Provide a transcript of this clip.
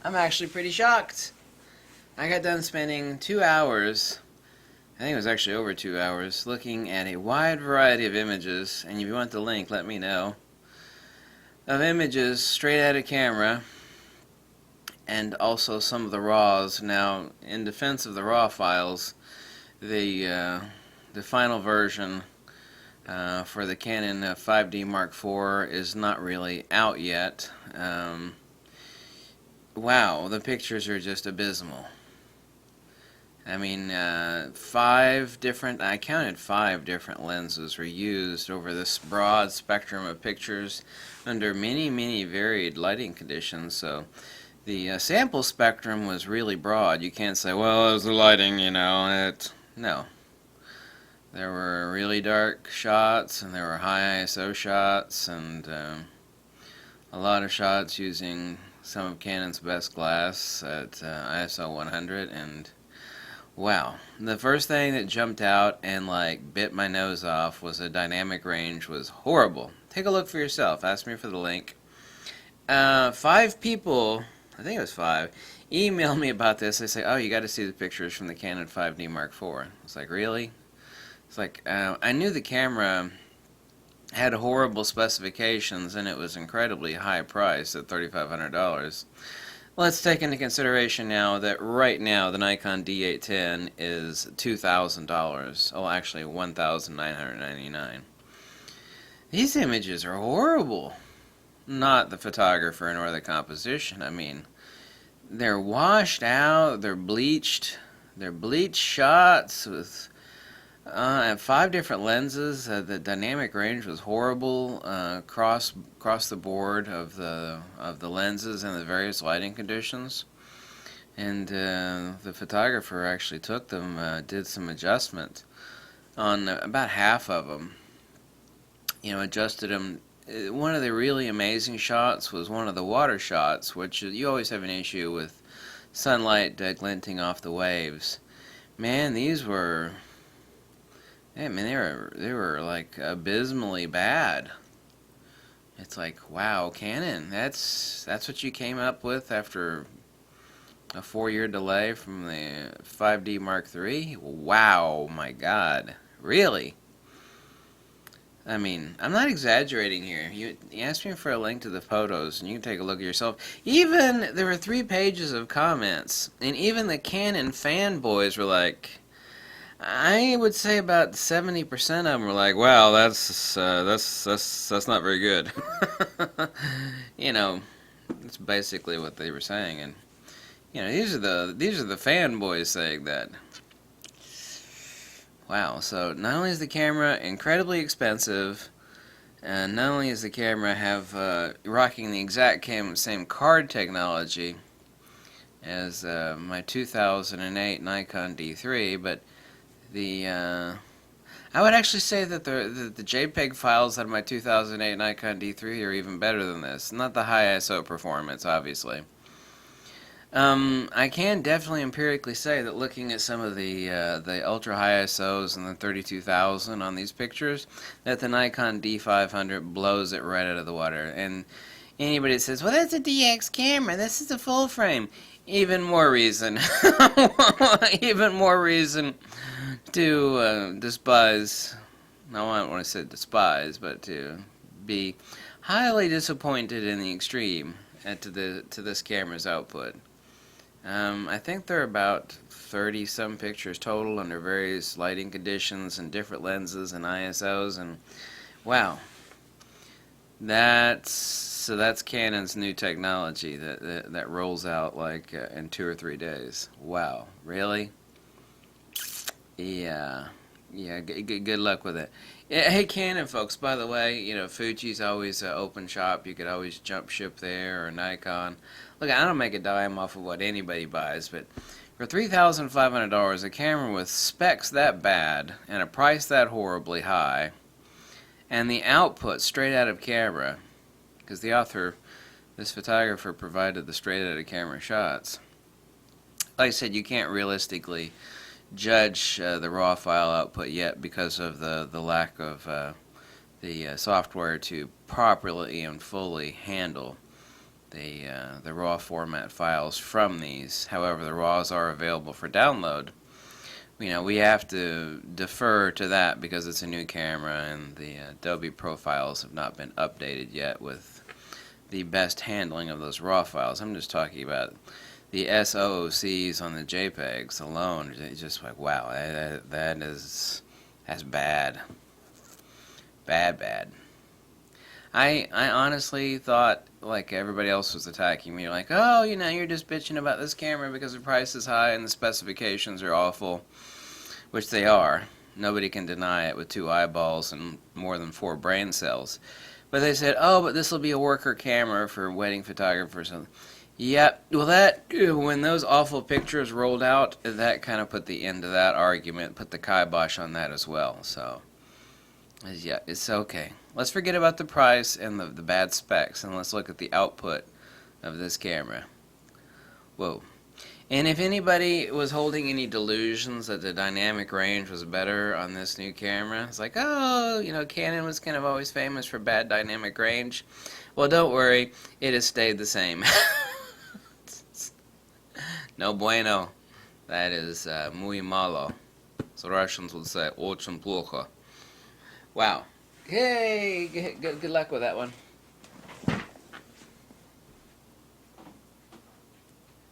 I'm actually pretty shocked. I got done spending 2 hours, I think it was actually over 2 hours, looking at a wide variety of images, and if you want the link, let me know, of images straight out of camera, and also some of the RAWs. Now, in defense of the RAW files, the final version for the Canon 5D Mark IV is not really out yet. Wow, the pictures are just abysmal. I mean, I counted 5 different lenses were used over this broad spectrum of pictures under many, many varied lighting conditions. So the sample spectrum was really broad. You can't say, well, it was the lighting, no. There were really dark shots, and there were high ISO shots, and a lot of shots using some of Canon's best glass at ISO 100, and wow. The first thing that jumped out and bit my nose off was the dynamic range was horrible. Take a look for yourself. Ask me for the link. 5 people, I think it was 5, emailed me about this. They say, oh, you got to see the pictures from the Canon 5D Mark IV. It's like, really? It's like, I knew the camera had horrible specifications and it was incredibly high priced at $3,500. Let's take into consideration now that right now the Nikon D810 is $2,000. Oh, actually $1,999. These images are horrible. Not the photographer nor the composition. I mean, they're washed out, they're bleached shots with 5 different lenses. The dynamic range was horrible across the board of the lenses and the various lighting conditions. And the photographer actually took them, did some adjustment on about half of them. Adjusted them. One of the really amazing shots was one of the water shots, which you always have an issue with sunlight glinting off the waves. Man, these were. I mean, they were like abysmally bad. It's like, wow, Canon, that's what you came up with after a 4-year delay from the 5D Mark III? Wow, my God, really? I mean, I'm not exaggerating here. You asked me for a link to the photos, and you can take a look at yourself. Even, there were 3 pages of comments, and even the Canon fanboys were like, I would say about 70% of them were like, "Wow, that's not very good." That's basically what they were saying, and these are the fanboys saying that. Wow. So not only is the camera incredibly expensive, and not only is the camera rocking the exact same card technology as my 2008 Nikon D3, but I would actually say that the JPEG files out of my 2008 Nikon D3 are even better than this. Not the high ISO performance, obviously. I can definitely empirically say that looking at some of the ultra high ISOs and the 32,000 on these pictures, that the Nikon D500 blows it right out of the water. And anybody that says, "Well, that's a DX camera. This is a full frame," even more reason, even more reason to despise. No, I don't want to say despise, but to be highly disappointed in the extreme to this camera's output. I think there are about 30-some pictures total under various lighting conditions and different lenses and ISOs, and wow, that's Canon's new technology that rolls out in 2 or 3 days. Wow, really? Yeah, good luck with it. Yeah, hey, Canon folks, by the way, Fuji's always open shop. You could always jump ship there, or Nikon. Look, I don't make a dime off of what anybody buys, but for $3,500, a camera with specs that bad and a price that horribly high, and the output straight out of camera, because this photographer provided the straight out of camera shots. Like I said, you can't realistically judge the raw file output yet because of the lack of the software to properly and fully handle the raw format files from these. However, the RAWs are available for download. We have to defer to that because it's a new camera and the Adobe profiles have not been updated yet with the best handling of those RAW files. I'm just talking about the SOOCs on the JPEGs alone. It's just like, wow, that's bad. Bad. I honestly thought, like, everybody else was attacking me, like, oh, you're just bitching about this camera because the price is high and the specifications are awful, which they are. Nobody can deny it with 2 eyeballs and more than 4 brain cells. But they said, oh, but this will be a worker camera for wedding photographers. Yep, well, when those awful pictures rolled out, that kind of put the end to that argument, put the kibosh on that as well. So, yeah, it's okay. Let's forget about the price and the bad specs, and let's look at the output of this camera. Whoa. And if anybody was holding any delusions that the dynamic range was better on this new camera, it's like, oh, Canon was kind of always famous for bad dynamic range. Well, don't worry, it has stayed the same. No bueno. That is muy malo. So Russians would say, очень плохо. Wow. Hey, good luck with that one.